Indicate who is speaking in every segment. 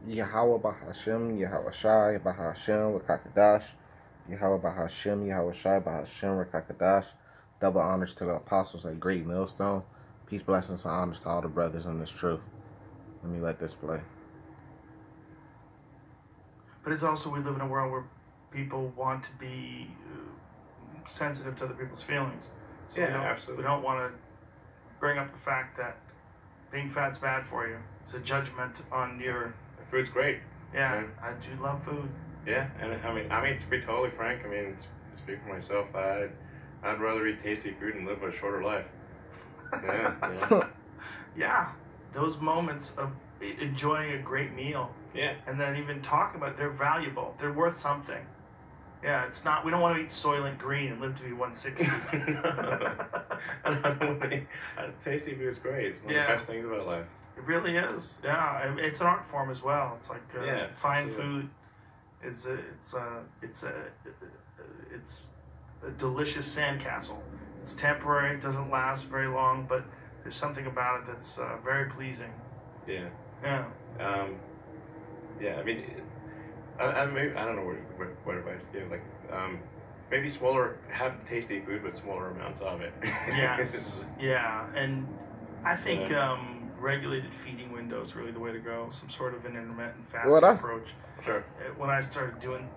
Speaker 1: Yahweh Bahashem, Yahweh Shai, Bahashem, Rakakadash. Yahweh Bahashem, Yahweh Shai, Bahashem, Rakakadash. Double honors to the apostles at Great Millstone. Peace, blessings, and honors to all the brothers in this truth. Let me let this play.
Speaker 2: But it's also, we live in a world where people want to be sensitive to other people's feelings. So
Speaker 3: yeah, absolutely.
Speaker 2: We don't want to bring up the fact that being fat's bad for you. It's a judgment on your...
Speaker 3: Food's great.
Speaker 2: Yeah, I do love food.
Speaker 3: Yeah, and I mean, to be totally frank, I mean, to speak for myself, I'd rather eat tasty food and live a shorter life. Yeah.
Speaker 2: Yeah, those moments of enjoying a great meal.
Speaker 3: Yeah.
Speaker 2: And then even talking about it, they're valuable. They're worth something. Yeah, it's not, we don't want to eat Soylent Green and live to be 160.
Speaker 3: Tasty food is great. It's one of the best things about life.
Speaker 2: It really is. Yeah, it's an art form as well. It's like fine
Speaker 3: absolutely.
Speaker 2: food is it's a delicious sandcastle. It's temporary. It doesn't last very long, but there's something about it that's very pleasing.
Speaker 3: Yeah.
Speaker 2: Yeah.
Speaker 3: Yeah. I mean, I don't know what advice to give. Like, maybe smaller, have tasty food, but smaller amounts of it.
Speaker 2: Yes. Yeah, and I think regulated feeding window is really the way to go. Some sort of an intermittent fasting approach.
Speaker 3: Sure.
Speaker 2: When I started doing.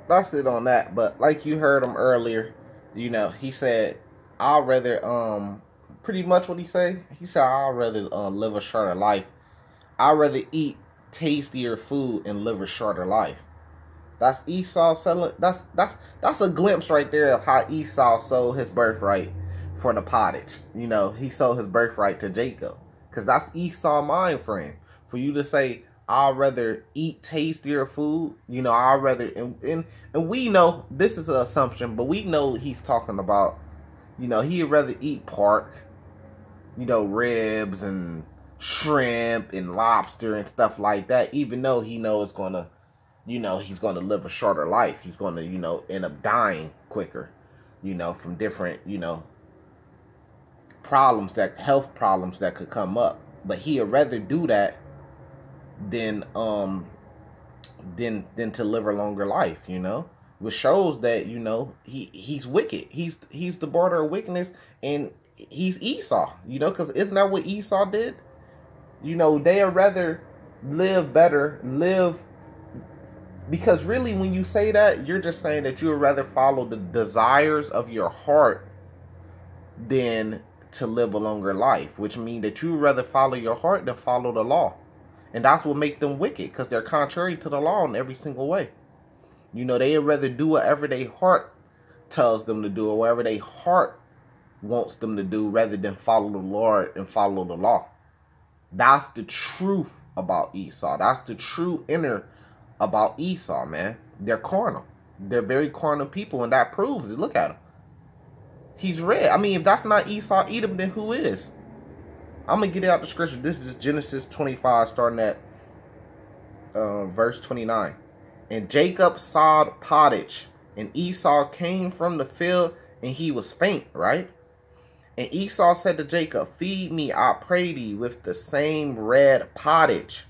Speaker 1: That's it on that. But like you heard him earlier, you know, he said, I'd rather pretty much what he say. He said, I'd rather live a shorter life. I'd rather eat tastier food and live a shorter life. That's Esau selling. That's a glimpse right there of how Esau sold his birthright for the pottage. You know, he sold his birthright to Jacob, because that's Esau mind frame. For you to say, I'd rather eat tastier food, you know, I'd rather, and we know this is an assumption, but we know he's talking about, you know, he'd rather eat pork, you know, ribs and shrimp and lobster and stuff like that, even though he knows it's gonna, you know, he's gonna live a shorter life. He's gonna, you know, end up dying quicker, you know, from different, you know, health problems that could come up. But he'd rather do that than to live a longer life, you know, which shows that, you know, he's wicked. He's the border of wickedness, and he's Esau, you know, because isn't that what Esau did? You know, they'd rather live better, because really when you say that, you're just saying that you would rather follow the desires of your heart than to live a longer life, which means that you would rather follow your heart than follow the law. And that's what makes them wicked, because they're contrary to the law in every single way. You know, they'd rather do whatever their heart tells them to do, or whatever their heart wants them to do, rather than follow the Lord and follow the law. That's the truth about Esau. That's the true inner about Esau, man. They're carnal. They're very carnal people, and that proves it. Look at him. He's red. I mean, if that's not Esau, Edom, then who is? I'm going to get it out the scripture. This is Genesis 25, starting at verse 29. And Jacob sawed pottage, and Esau came from the field, and he was faint, right? And Esau said to Jacob, feed me, I pray thee, with the same red pottage,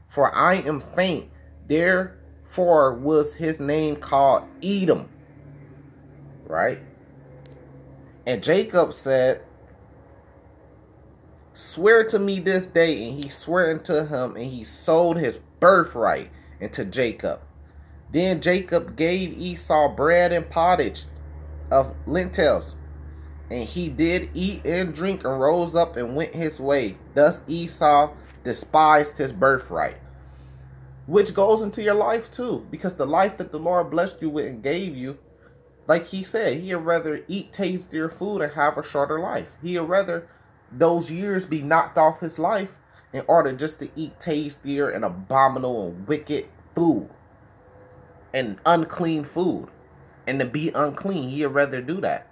Speaker 1: for I am faint. Therefore was his name called Edom, right? And Jacob said, swear to me this day. And he swore unto him, and he sold his birthright unto Jacob. Then Jacob gave Esau bread and pottage of lentils, and he did eat and drink, and rose up and went his way. Thus Esau despised his birthright. Which goes into your life too, because the life that the Lord blessed you with and gave you, like he said, he'd rather eat tastier food and have a shorter life. He'd rather those years be knocked off his life in order just to eat tastier and abominable and wicked food and unclean food. And to be unclean, he'd rather do that.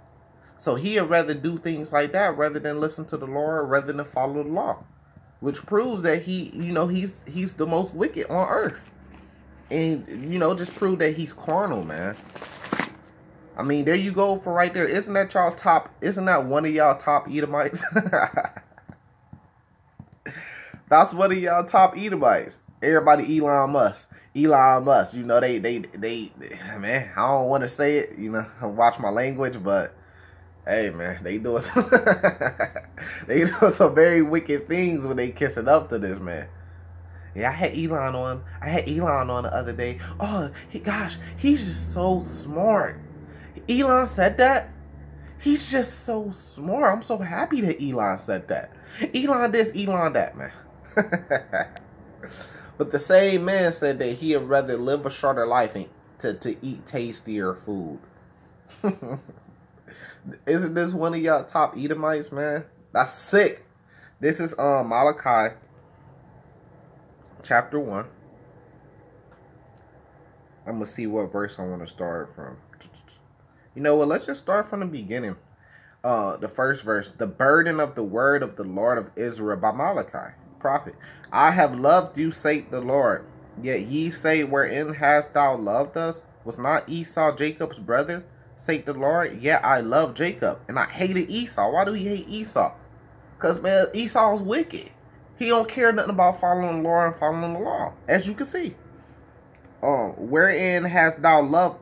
Speaker 1: So he'd rather do things like that rather than listen to the Lord, rather than follow the law. Which proves that he, you know, he's the most wicked on earth. And, you know, just prove that he's carnal, man. I mean, there you go for right there. Isn't that one of y'all top Edomites? That's one of y'all top Edomites. Everybody Elon Musk. Elon Musk. You know, they man, I don't want to say it, you know, watch my language, but hey man, they doing some they doing some very wicked things when they kissing up to this man. Yeah, I had Elon on the other day. Oh, gosh, he's just so smart. Elon said that. He's just so smart. I'm so happy that Elon said that. Elon this, Elon that, man. But the same man said that he'd rather live a shorter life and to eat tastier food. Isn't this one of y'all top Edomites, man? That's sick. This is Malachi chapter 1. I'm going to see what verse I want to start from. You know what? Let's just start from the beginning. The first verse. The burden of the word of the Lord of Israel by Malachi, prophet. I have loved you, saith the Lord. Yet ye say, wherein hast thou loved us? Was not Esau Jacob's brother, saith the Lord? Yet I love Jacob, and I hated Esau. Why do he hate Esau? Because, man, Esau's wicked. He don't care nothing about following the law and following the law, as you can see. Wherein hast thou loved...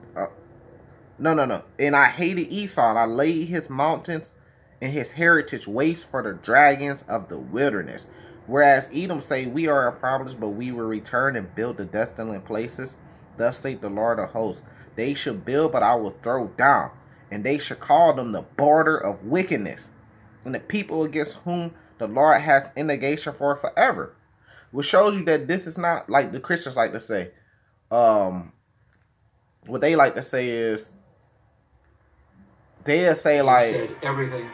Speaker 1: No. And I hated Esau, and I laid his mountains and his heritage waste for the dragons of the wilderness. Whereas Edom say, we are impoverished, but we will return and build the desolate places. Thus saith the Lord of hosts, they shall build, but I will throw down, and they shall call them the border of wickedness, and the people against whom the Lord has indignation for forever. Which shows you that this is not like the Christians like to say. What they like to say is, they'll say like,
Speaker 4: said everything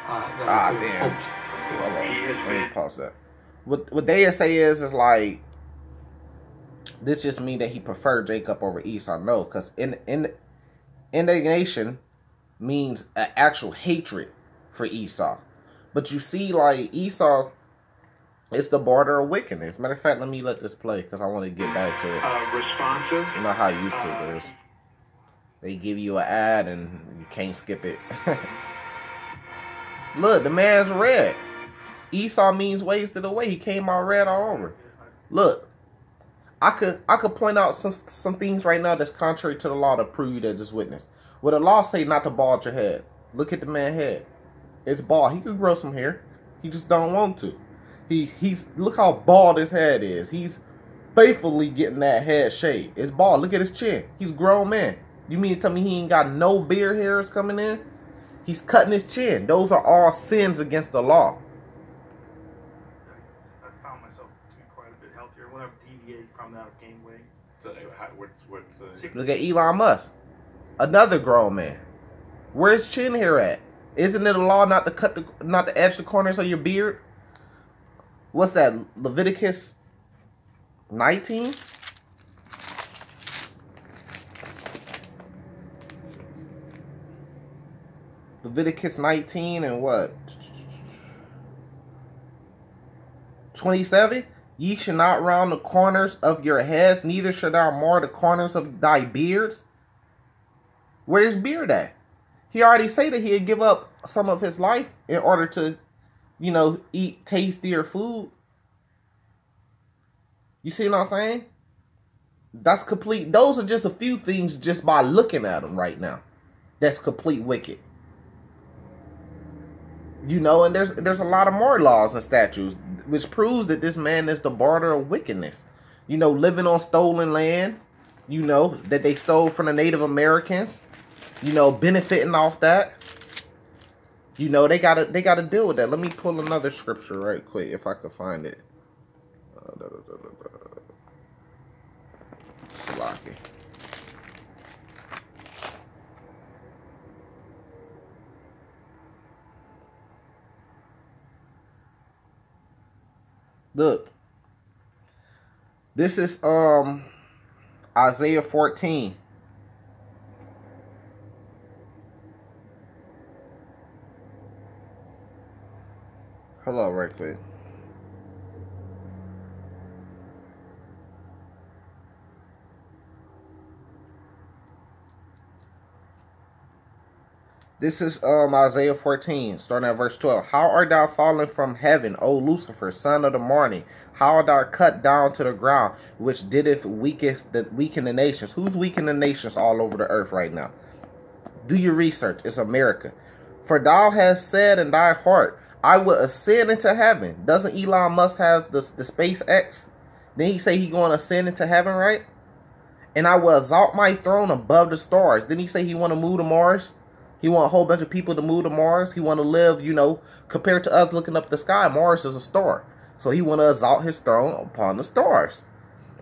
Speaker 4: that I could have hoped for.
Speaker 1: Let me pause that. What they'll say is like, this just mean that he preferred Jacob over Esau. No, because indignation means an actual hatred for Esau. But you see, like, Esau is the border of wickedness. Matter of fact, let me let this play because I want to get back to it.
Speaker 2: Responsive.
Speaker 1: You know how YouTube is. They give you an ad and you can't skip it. Look, the man's red. Esau means wasted away. He came out red all over. Look, I could point out some things right now that's contrary to the law to prove you that this witness. Well, the law say not to bald your head. Look at the man's head. It's bald. He could grow some hair. He just don't want to. He's look how bald his head is. He's faithfully getting that head shaved. It's bald. Look at his chin. He's a grown man. You mean to tell me he ain't got no beard hairs coming in? He's cutting his chin. Those are all sins against the law.
Speaker 2: I found myself to be quite a bit healthier when I've deviated from that of gain weight.
Speaker 3: So, what's
Speaker 1: Look at Elon Musk, another grown man. Where's chin hair at? Isn't it a law not to edge the corners of your beard? What's that? Leviticus 19? Leviticus 19 and what? 27? Ye shall not round the corners of your heads, neither shall thou mar the corners of thy beards. Where's beard at? He already said that he'd give up some of his life in order to, you know, eat tastier food. You see what I'm saying? That's complete. Those are just a few things just by looking at them right now. That's complete wicked. You know, and there's a lot of more laws and statutes which proves that this man is the border of wickedness. You know, living on stolen land. You know, that they stole from the Native Americans. You know, benefiting off that. You know, they gotta deal with that. Let me pull another scripture right quick if I could find it. Slocky. Look, this is Isaiah 14. Hold on right quick. This is Isaiah 14, starting at verse 12. How art thou fallen from heaven, O Lucifer, son of the morning? How art thou cut down to the ground, which dideth weaken the nations? Who's weakening the nations all over the earth right now? Do your research. It's America. For thou hast said in thy heart, I will ascend into heaven. Doesn't Elon Musk has the SpaceX? Then he say he going to ascend into heaven, right? And I will exalt my throne above the stars. Didn't he say he want to move to Mars? He want a whole bunch of people to move to Mars. He want to live, you know, compared to us looking up the sky, Mars is a star. So he want to exalt his throne upon the stars.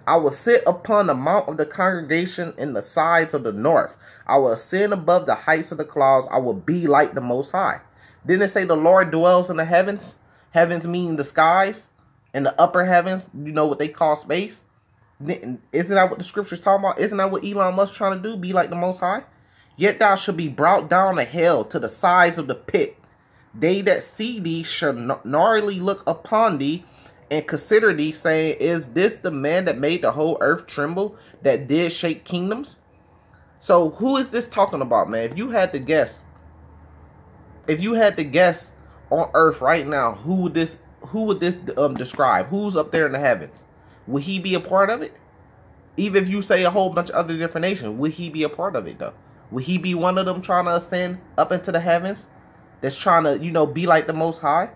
Speaker 1: I will sit upon the mount of the congregation in the sides of the north. I will ascend above the heights of the clouds. I will be like the Most High. Didn't it say the Lord dwells in the heavens? Heavens meaning the skies. And the upper heavens, you know what they call space. Isn't that what the scripture's talking about? Isn't that what Elon Musk trying to do? Be like the Most High? Yet thou shalt be brought down to hell, to the sides of the pit. They that see thee shall narrowly look upon thee, and consider thee, saying, is this the man that made the whole earth tremble, that did shake kingdoms? So who is this talking about, man? If you had to guess on earth right now, who would this describe? Who's up there in the heavens? Would he be a part of it? Even if you say a whole bunch of other different nations, would he be a part of it though? Would he be one of them trying to ascend up into the heavens? That's trying to, you know, be like the Most High?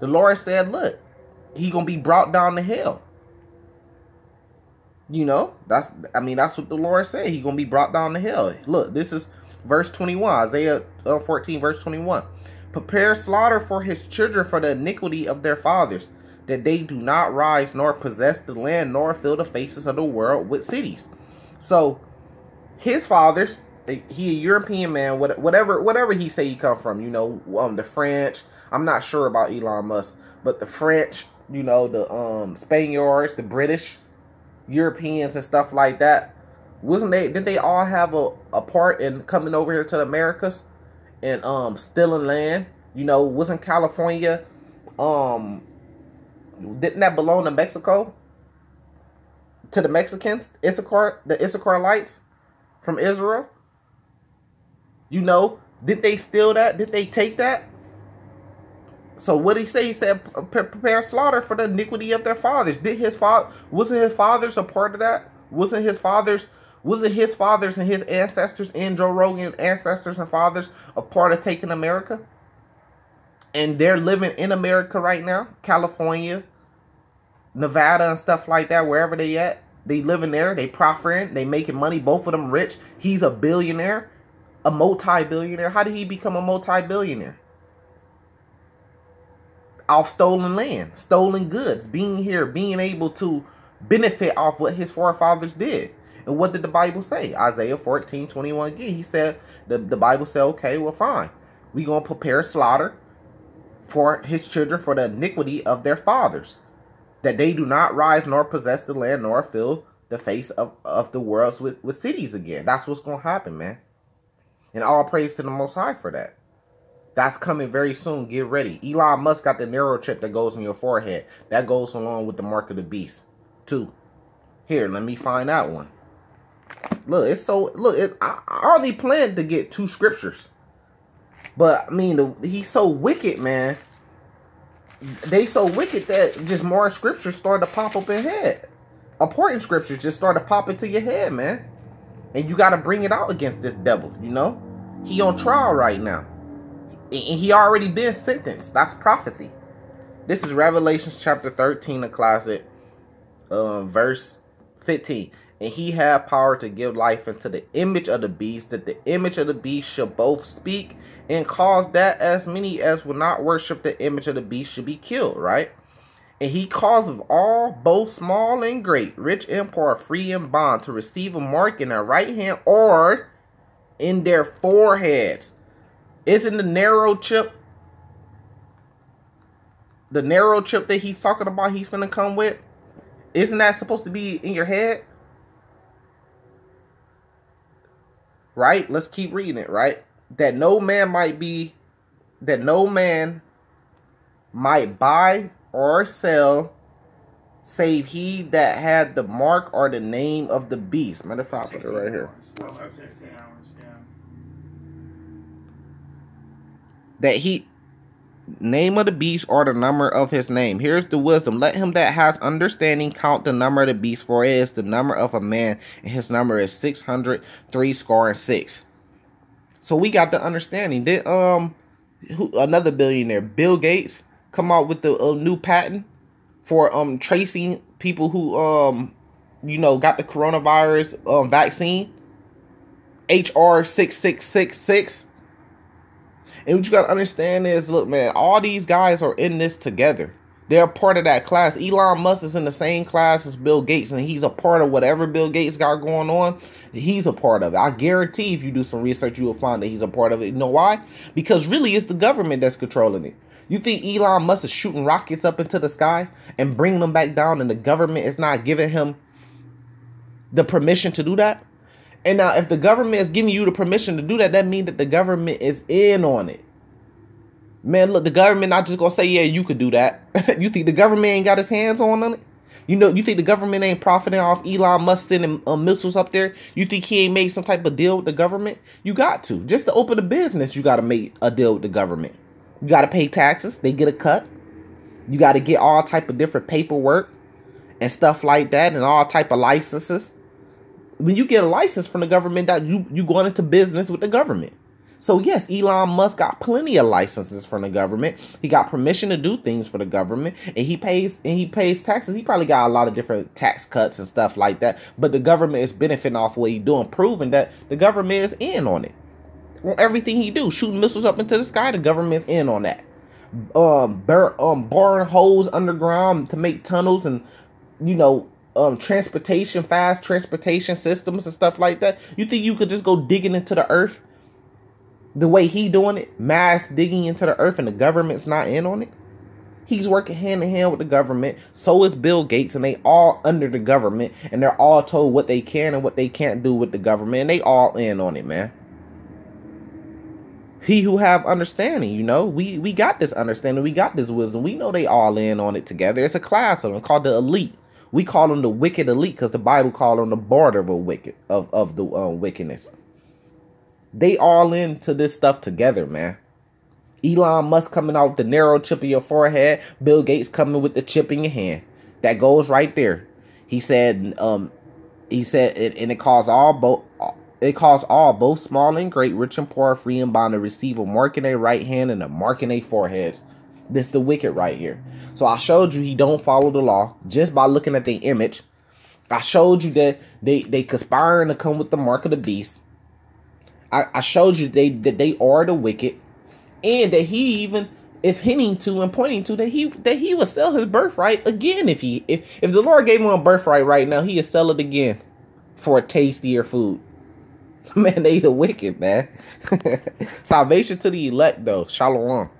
Speaker 1: The Lord said, look, he gonna be brought down to hell. You know, that's what the Lord said. He gonna be brought down to hell. Look, this is verse 21, Isaiah 14, verse 21. Prepare slaughter for his children for the iniquity of their fathers, that they do not rise nor possess the land nor fill the faces of the world with cities. So his fathers, he a European man, whatever he say he come from, you know, the French. I'm not sure about Elon Musk, but the French, you know, the Spaniards, the British, Europeans and stuff like that. Didn't they all have a part in coming over here to the Americas and stealing land? You know, wasn't California didn't that belong to Mexico? To the Mexicans? the Issacharites from Israel? You know, did they steal that? Did they take that? So what did he say? He said, prepare slaughter for the iniquity of their fathers. Wasn't his fathers a part of that? Wasn't his fathers and his ancestors and Joe Rogan's ancestors and fathers a part of taking America? And they're living in America right now. California, Nevada and stuff like that, wherever they at. They living there. They profiting. They making money. Both of them rich. He's a billionaire. A multi-billionaire. How did he become a multi-billionaire? Off stolen land, stolen goods, being here, being able to benefit off what his forefathers did. And what did the Bible say? Isaiah 14, 21 again. He said, the Bible said, okay, well, fine. We're going to prepare slaughter for his children for the iniquity of their fathers, that they do not rise nor possess the land nor fill the face of the world with cities again. That's what's going to happen, man. And all praise to the Most High for that. That's coming very soon. Get ready. Elon Musk got the narrow chip that goes in your forehead. That goes along with the mark of the beast, too. Here, let me find that one. Look, I already planned to get 2 scriptures. But, I mean, he's so wicked, man. They so wicked that just more scriptures started to pop up in your head. Important scriptures just started to pop into your head, man. And you got to bring it out against this devil, you know. He on trial right now. And he already been sentenced. That's prophecy. This is Revelations chapter 13, the closet, verse 15. And he had power to give life unto the image of the beast, that the image of the beast shall both speak and cause that as many as will not worship the image of the beast should be killed, right? And he caused of all, both small and great, rich and poor, free and bond, to receive a mark in their right hand or in their foreheads. Isn't the narrow chip that he's talking about he's going to come with? Isn't that supposed to be in your head? Right? Let's keep reading it, right? That no man might buy or sell save he that had the mark or the name of the beast. Matter of fact, I'll put it right here.
Speaker 2: 16 hours, yeah.
Speaker 1: that he name of the beast or the number of his name. Here's the wisdom. Let him that has understanding count the number of the beast, for it is the number of a man, and his number is 666. So we got the understanding. Did another billionaire, Bill Gates, come out with the new patent for tracing people who got the coronavirus vaccine, HR 6666. And what you gotta understand is, look, man, all these guys are in this together. They're part of that class. Elon Musk is in the same class as Bill Gates, and he's a part of whatever Bill Gates got going on. He's a part of it. I guarantee if you do some research, you will find that he's a part of it. You know why? Because really, it's the government that's controlling it. You think Elon Musk is shooting rockets up into the sky and bringing them back down, and the government is not giving him the permission to do that? And now, if the government is giving you the permission to do that, that means that the government is in on it. Man, look, the government not just gonna say, yeah, you could do that. You think the government ain't got his hands on it? You think the government ain't profiting off Elon Musk sending missiles up there? You think he ain't made some type of deal with the government? You got to. Just to open a business, you got to make a deal with the government. You got to pay taxes. They get a cut. You got to get all type of different paperwork and stuff like that, and all type of licenses. When you get a license from the government, that you going into business with the government. So yes, Elon Musk got plenty of licenses from the government. He got permission to do things for the government, and he pays taxes. He probably got a lot of different tax cuts and stuff like that. But the government is benefiting off what he's doing, proving that the government is in on it. On everything he do, shooting missiles up into the sky, the government's in on that. Boring holes underground to make tunnels and transportation, fast transportation systems and stuff like that. You think you could just go digging into the earth the way he doing it, mass digging into the earth, and the government's not in on it? He's working hand in hand with the government. So is Bill Gates, and they all under the government, and they're all told what they can and what they can't do with the government, and they all in on it, man. He who have understanding, we got this understanding, we got this wisdom. We know they all in on it together. It's a class of them called the elite. We call them the wicked elite because the Bible called them the border of the wickedness. They all into this stuff together, man. Elon Musk coming out with the narrow chip in your forehead. Bill Gates coming with the chip in your hand. That goes right there. He said, and it calls all both small and great, rich and poor, free and bond to receive a mark in their right hand and a mark in their foreheads. This the wicked right here. So I showed you he don't follow the law just by looking at the image. I showed you that they conspiring to come with the mark of the beast. I showed you that they are the wicked, and that he even is hinting to and pointing to that he would sell his birthright again if the Lord gave him a birthright right now, he would sell it again for a tastier food. Man, they the wicked, man. Salvation to the elect though. Shalom.